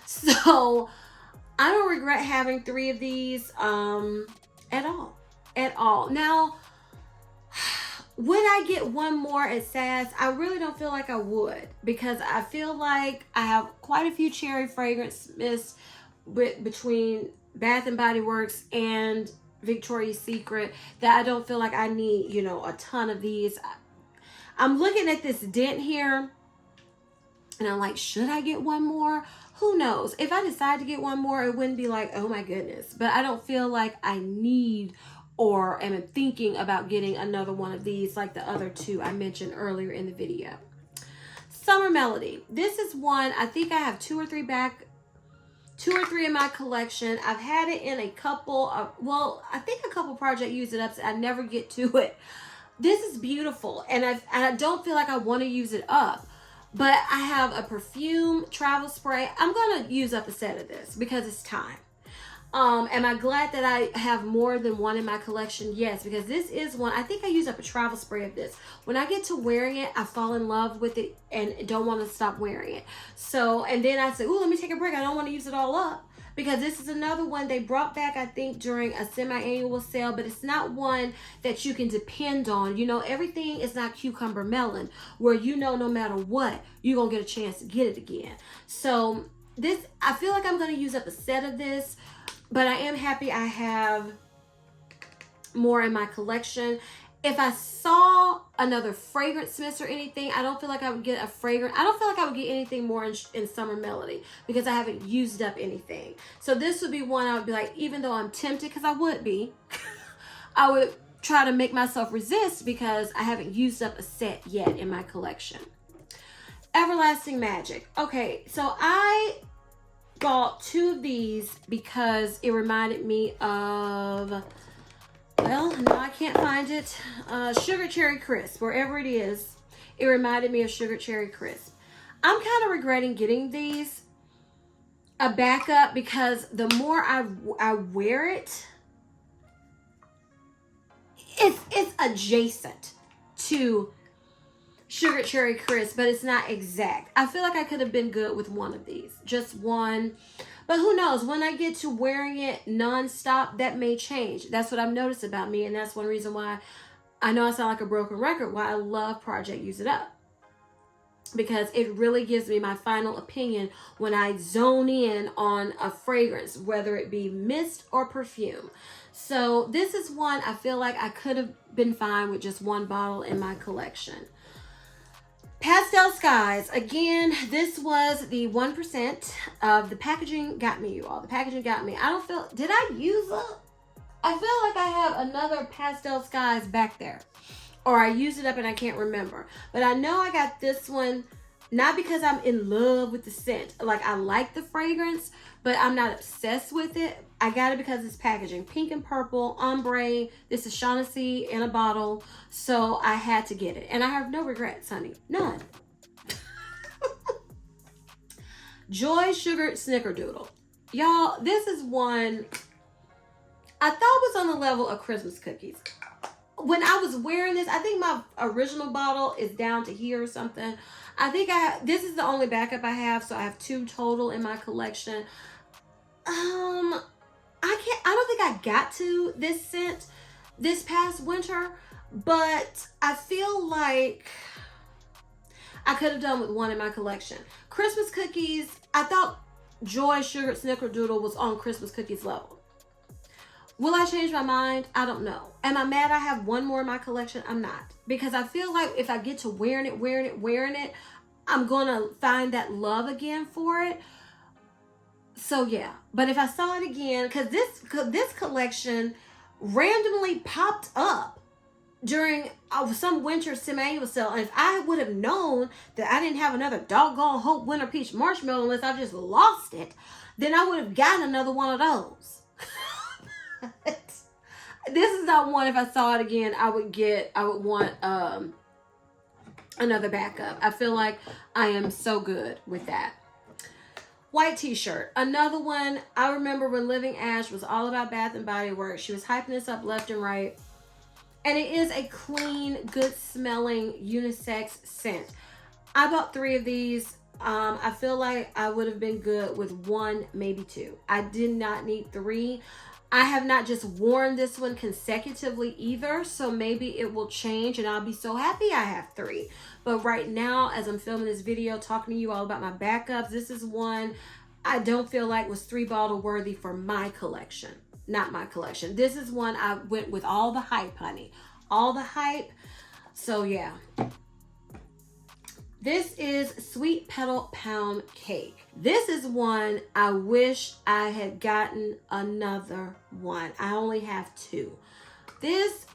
So I don't regret having 3 of these at all. Now, would I get one more at SAS? I really don't feel like I would because I feel like I have quite a few cherry fragrances between Bath and Body Works and Victoria's Secret that I don't feel like I need, you know, a ton of these. I'm looking at this dent here and I'm like, should I get one more? Who knows? If I decide to get one more, it wouldn't be like, oh my goodness. But I don't feel like I need or am thinking about getting another one of these like the other 2 I mentioned earlier in the video. Summer Melody. This is one, I think I have 2 or 3 in my collection. I've had it in a couple of, well, I think a couple projects use it up, so I never get to it. This is beautiful, and I don't feel like I want to use it up. But I have a perfume travel spray. I'm going to use up a set of this because it's time. Am I glad that I have more than one in my collection? Yes, because this is one. I think I use up a travel spray of this. When I get to wearing it, I fall in love with it and don't want to stop wearing it. So, and then I say, ooh, let me take a break. I don't want to use it all up. Because this is another one they brought back, I think, during a semi-annual sale. But it's not one that you can depend on. You know, everything is not cucumber melon, where you know no matter what, you're going to get a chance to get it again. So, this, I feel like I'm going to use up a set of this. But I am happy I have more in my collection. If I saw another fragrance mist or anything, I don't feel like I would get a fragrance. I don't feel like I would get anything more in Summer Melody because I haven't used up anything. So this would be one I would be like, even though I'm tempted, because I would be, I would try to make myself resist because I haven't used up a set yet in my collection. Everlasting Magic. Okay, so I bought 2 of these because it reminded me of, well, now I can't find it, Sugar Cherry Crisp, wherever it is. It reminded me of Sugar Cherry Crisp. I'm kind of regretting getting these a backup because the more I wear it, it's adjacent to Sugar Cherry Crisp, but it's not exact. I feel like I could have been good with one of these, just one. But who knows? When I get to wearing it nonstop, that may change. That's what I've noticed about me, and that's one reason why I know I sound like a broken record, why I love Project Use It Up. Because it really gives me my final opinion when I zone in on a fragrance, whether it be mist or perfume. So this is one I feel like I could have been fine with just one bottle in my collection. Pastel Skies. Again, this was the 1% of the packaging got me, you all. The packaging got me. I don't feel, did I use up? I feel like I have another Pastel Skies back there. Or I used it up and I can't remember. But I know I got this one, not because I'm in love with the scent. Like, I like the fragrance, but I'm not obsessed with it. I got it because it's packaging. Pink and purple, ombre. This is Shaughnessy in a bottle. So I had to get it. And I have no regrets, honey. None. Joy Sugared Snickerdoodle. Y'all, this is one I thought was on the level of Christmas cookies. When I was wearing this, I think my original bottle is down to here or something. I think this is the only backup I have, so I have 2 total in my collection. I don't think I got to this scent this past winter, but I feel like I could have done with one in my collection. Christmas cookies, I thought Joy Sugared Snickerdoodle was on Christmas cookies level. Will I change my mind? I don't know. Am I mad I have one more in my collection? I'm not. Because I feel like if I get to wearing it, I'm going to find that love again for it. So yeah. But if I saw it again, because this collection randomly popped up during some winter semi-annual sale. And if I would have known that I didn't have another doggone Hope Winter Peach Marshmallow unless I just lost it, then I would have gotten another one of those. This is not one, if I saw it again, I would want another backup. I feel like I am so good with that. White t-shirt, another one. I remember when Living Ash was all about Bath and Body Works. She was hyping this up left and right. And it is a clean, good smelling unisex scent. I bought 3 of these. I feel like I would have been good with 1, maybe 2. I did not need 3. I have not just worn this one consecutively either, so maybe it will change and I'll be so happy I have 3. But right now, as I'm filming this video, talking to you all about my backups, this is one I don't feel like was 3-bottle worthy for my collection. Not my collection. This is one I went with all the hype, honey. All the hype. So yeah. This is Sweet Petal Pound Cake. This is one I wish I had gotten another one. I only have 2. This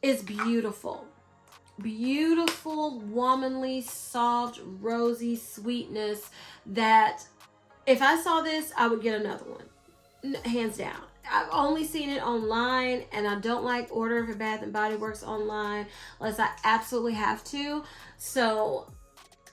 is beautiful. Beautiful, womanly, soft, rosy sweetness that if I saw this, I would get another one. Hands down. I've only seen it online, and I don't like ordering for Bath and Body Works online unless I absolutely have to. So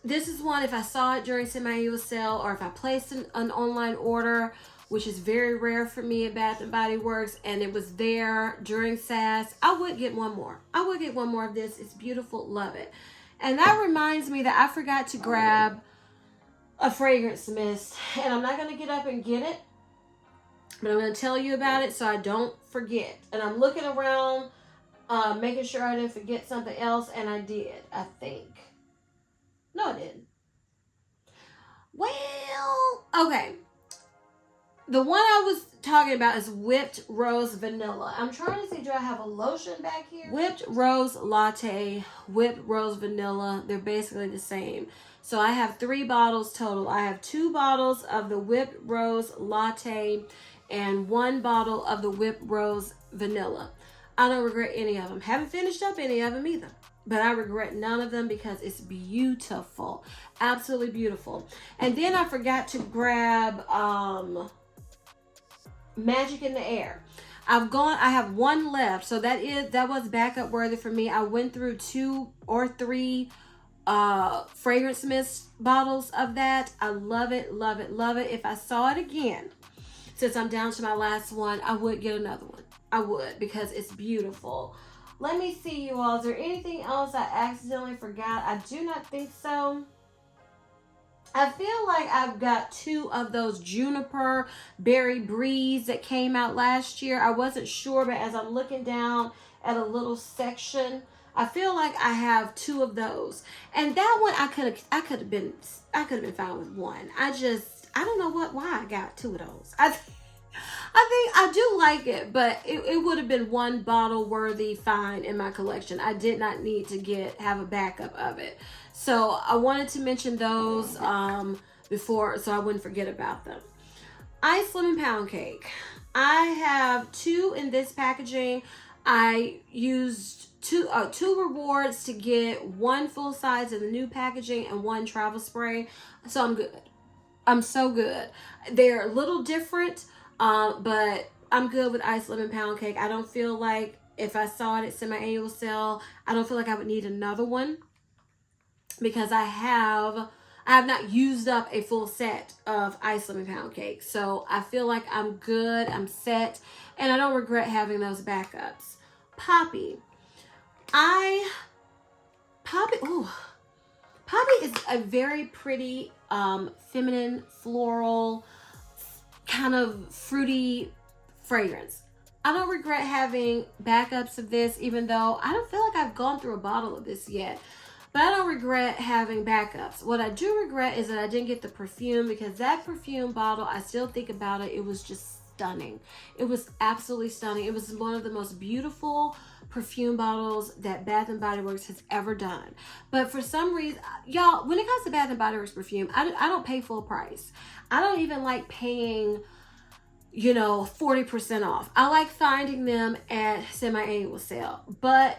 this is one, if I saw it during semi-annual sale or if I placed an online order, which is very rare for me at Bath and Body Works, and it was there during SAS, I would get one more. I would get one more of this. It's beautiful. Love it. And that reminds me that I forgot to grab a fragrance mist, and I'm not going to get up and get it, but I'm going to tell you about it so I don't forget. And I'm looking around, making sure I didn't forget something else, and I did, I think. No, I didn't. Well, okay. The one I was talking about is Whipped Rose Vanilla. I'm trying to see, do I have a lotion back here? Whipped Rose Latte, Whipped Rose Vanilla. They're basically the same. So I have 3 bottles total. I have 2 bottles of the Whipped Rose Latte and 1 bottle of the Whipped Rose Vanilla. I don't regret any of them. Haven't finished up any of them either. But I regret none of them because it's beautiful. Absolutely beautiful. And then I forgot to grab Magic in the Air. I have 1 left. So that was backup worthy for me. I went through 2 or 3 fragrance mist bottles of that. I love it, love it, love it. If I saw it again, since I'm down to my last one, I would get another one. I would, because it's beautiful. Let me see, you all. Is there anything else I accidentally forgot? I do not think so. I feel like I've got 2 of those Juniper Berry Breeze that came out last year. I wasn't sure, but as I'm looking down at a little section, I feel like I have 2 of those. And that one I could have been fine with 1. I don't know why I got 2 of those. I think I do like it, but it would have been 1 bottle worthy fine in my collection. I did not need to have a backup of it. So I wanted to mention those before, so I wouldn't forget about them. Ice Lemon Pound Cake. I have 2 in this packaging. I used 2 rewards to get 1 full size in the new packaging and 1 travel spray. So I'm good. I'm so good. They're a little different, but I'm good with Ice Lemon Pound Cake. I don't feel like if I saw it at semi-annual sale, I don't feel like I would need another one, because I have not used up a full set of Ice Lemon Pound Cake. So I feel like I'm good, I'm set, and I don't regret having those backups. Poppy. Poppy is a very pretty, feminine, floral, kind of fruity fragrance. I don't regret having backups of this, even though I don't feel like I've gone through a bottle of this yet. But I don't regret having backups. What I do regret is that I didn't get the perfume, because that perfume bottle, I still think about it, it was just stunning. It was absolutely stunning. It was one of the most beautiful perfume bottles that Bath & Body Works has ever done. But for some reason, y'all, when it comes to Bath & Body Works perfume, I don't pay full price. I don't even like paying, 40% off. I like finding them at semi-annual sale. But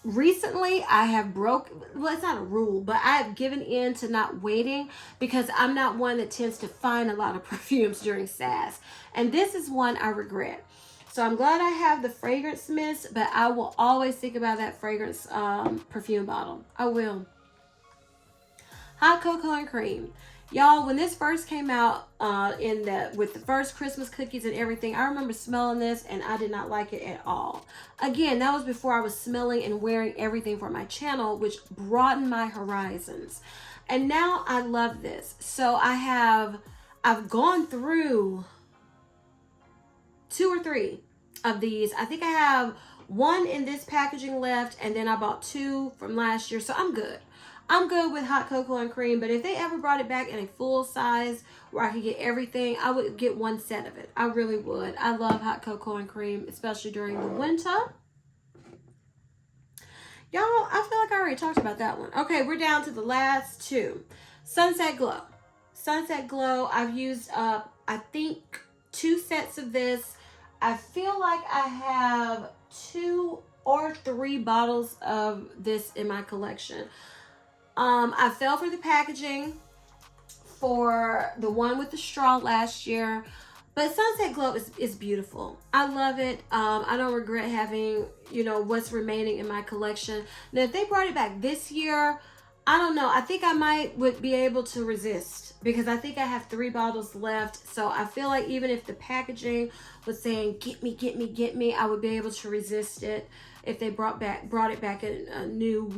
recently I have it's not a rule, but I have given in to not waiting, because I'm not one that tends to find a lot of perfumes during SAS. And this is one I regret. So I'm glad I have the fragrance mist, but I will always think about that fragrance perfume bottle. I will. Hot cocoa and cream. Y'all, when this first came out with the first Christmas cookies and everything, I remember smelling this and I did not like it at all. Again, that was before I was smelling and wearing everything for my channel, which broadened my horizons. And now I love this. So I've gone through 2 or 3 of these. I think I have 1 in this packaging left, and then I bought 2 from last year. So I'm good. I'm good with hot cocoa and cream, but if they ever brought it back in a full size where I could get everything, I would get 1 set of it. I really would. I love hot cocoa and cream, especially during the winter. Y'all, I feel like I already talked about that one. Okay, we're down to the last 2. Sunset Glow. Sunset Glow, I've used up, I think, 2 sets of this. I feel like I have 2 or 3 bottles of this in my collection. I fell for the packaging for the one with the straw last year, but Sunset Glow is beautiful. I love it. I don't regret having, what's remaining in my collection. Now, if they brought it back this year, I don't know. I think I would be able to resist, because I think I have 3 bottles left. So I feel like even if the packaging was saying, get me, get me, get me, I would be able to resist it if they brought it back in a new,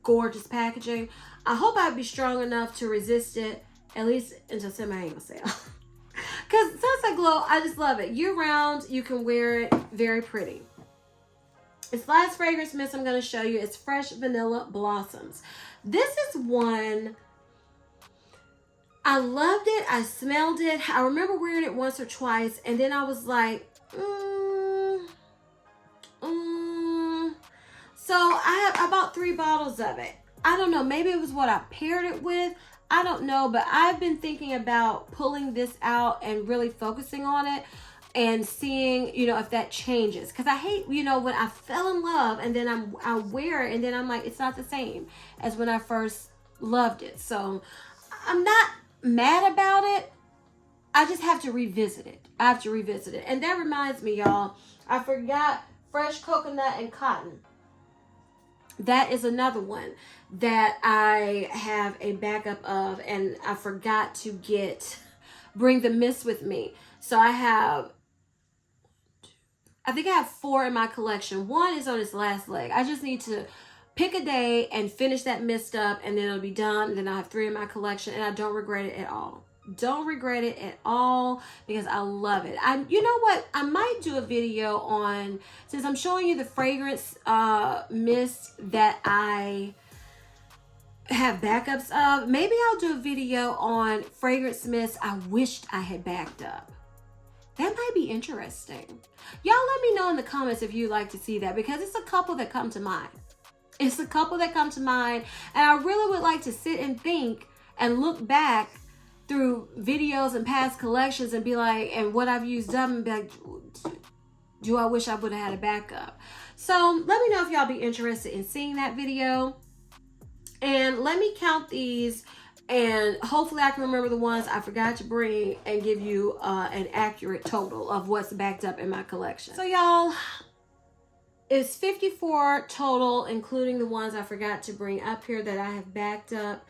gorgeous packaging. I hope I'd be strong enough to resist it, at least until semi-annual sale. Because Sunset Glow, I just love it. Year round, you can wear it. Very pretty. This last fragrance mist I'm going to show you is Fresh Vanilla Blossoms. This is one, I loved it. I smelled it. I remember wearing it once or twice, and then I was like, So I bought 3 bottles of it. I don't know. Maybe it was what I paired it with. I don't know. But I've been thinking about pulling this out and really focusing on it and seeing, if that changes. Because I hate, when I fell in love and then I wear it and then I'm like, it's not the same as when I first loved it. So I'm not mad about it. I just have to revisit it. I have to revisit it. And that reminds me, y'all, I forgot fresh coconut and cotton. that is another one that I have a backup of, and I forgot to bring the mist with me. So I think I have 4 in my collection. 1 is on its last leg. I just need to pick a day and finish that mist up, and then it'll be done. And then I'll have 3 in my collection, and I don't regret it at all. Don't regret it at all, because I love it. You know what? I might do a video on, since I'm showing you the fragrance mist that I have backups of, maybe I'll do a video on fragrance mist I wished I had backed up. That might be interesting. Y'all let me know in the comments if you'd like to see that, because it's a couple that come to mind. It's a couple that come to mind, and I really would like to sit and think and look back through videos and past collections and be like, and what I've used up, and be like, do I wish I would have had a backup? So let me know if y'all be interested in seeing that video. And let me count these, and hopefully I can remember the ones I forgot to bring and give you an accurate total of what's backed up in my collection. So y'all, it's 54 total, including the ones I forgot to bring up here that I have backed up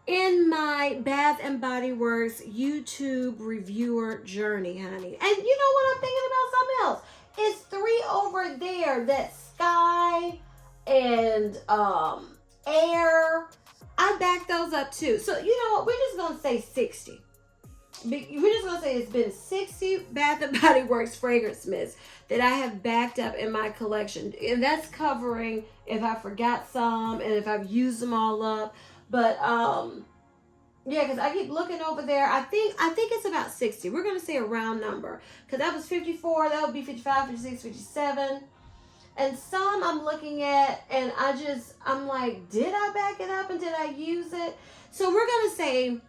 in my Bath and Body Works YouTube reviewer journey, honey. And you know what, I'm thinking about something else. It's 3 over there, that Sky and Air. I backed those up too. So you know what, we're just gonna say 60. We're just gonna say it's been 60 Bath and Body Works fragrance mists that I have backed up in my collection, and that's covering if I forgot some and if I've used them all up. But yeah, because I keep looking over there. I think it's about 60. We're gonna say a round number, because that was 54. That would be 55, 56, 57. And some I'm looking at, and I'm like, did I back it up and did I use it? So we're gonna say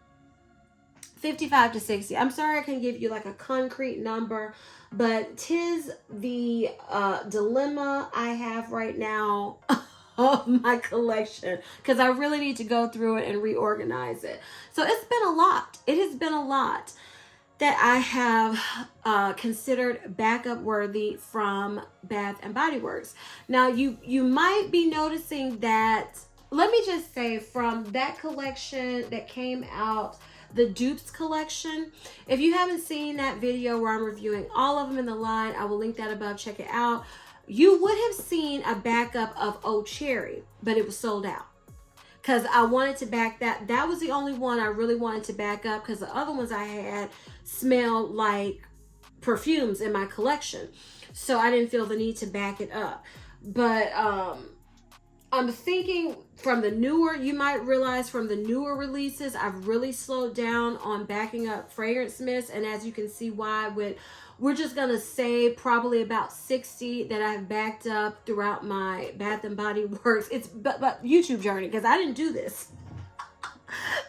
55 to 60. I'm sorry I can't give you like a concrete number, but 'tis the dilemma I have right now of my collection, because I really need to go through it and reorganize it. So it's been a lot. It has been a lot that I have considered backup worthy from Bath and Body Works. Now you might be noticing that, let me just say, from that collection that came out, the dupes collection, if you haven't seen that video where I'm reviewing all of them in the line, I will link that above, check it out. You would have seen a backup of Oh Cherry, but it was sold out, because I wanted to back that. That was the only one I really wanted to back up, because the other ones I had smell like perfumes in my collection, so I didn't feel the need to back it up. But I'm thinking from the newer, you might realize from the newer releases, I've really slowed down on backing up fragrance mists, and as you can see why, we're just gonna say probably about 60 that I've backed up throughout my Bath and Body Works. It's but YouTube journey, because I didn't do this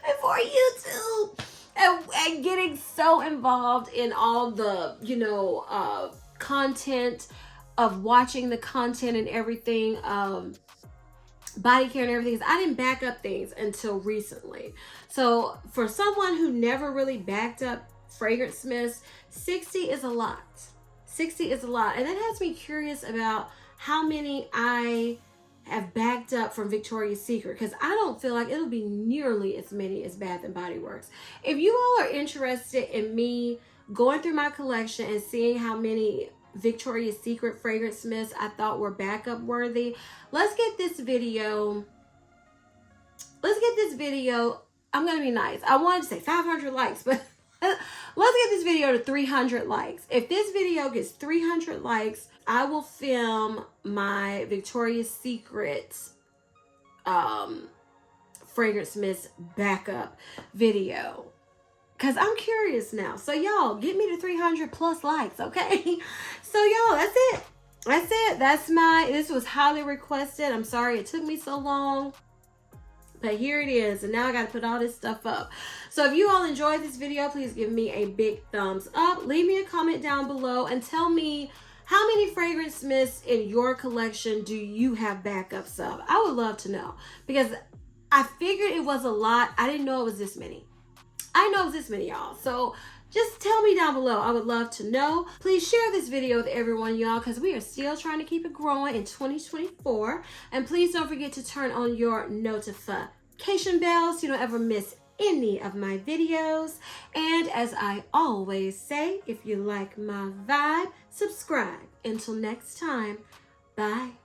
before YouTube, and getting so involved in all the content of watching the content and everything, body care and everything, I didn't back up things until recently. So for someone who never really backed up fragrance mists, 60 is a lot. 60 is a lot. And that has me curious about how many I have backed up from Victoria's Secret, because I don't feel like it'll be nearly as many as Bath and Body Works. If you all are interested in me going through my collection and seeing how many Victoria's Secret fragrance mists I thought were backup worthy, let's get this video, I'm gonna be nice, I wanted to say 500 likes, but let's get this video to 300 likes. If this video gets 300 likes, I will film my Victoria's Secret fragrance mist backup video, because I'm curious now. So y'all, get me to 300 plus likes, okay? So y'all, that's it. This was highly requested. I'm sorry it took me so long, but here it is, and now I got to put all this stuff up. So if you all enjoyed this video, please give me a big thumbs up. Leave me a comment down below and tell me how many fragrance mists in your collection do you have backups of. I would love to know, because I figured it was a lot. I didn't know it was this many. I know this many, y'all. So just tell me down below. I would love to know. Please share this video with everyone, y'all, because we are still trying to keep it growing in 2024. And please don't forget to turn on your notification bells so you don't ever miss any of my videos. And as I always say, if you like my vibe, subscribe. Until next time, bye.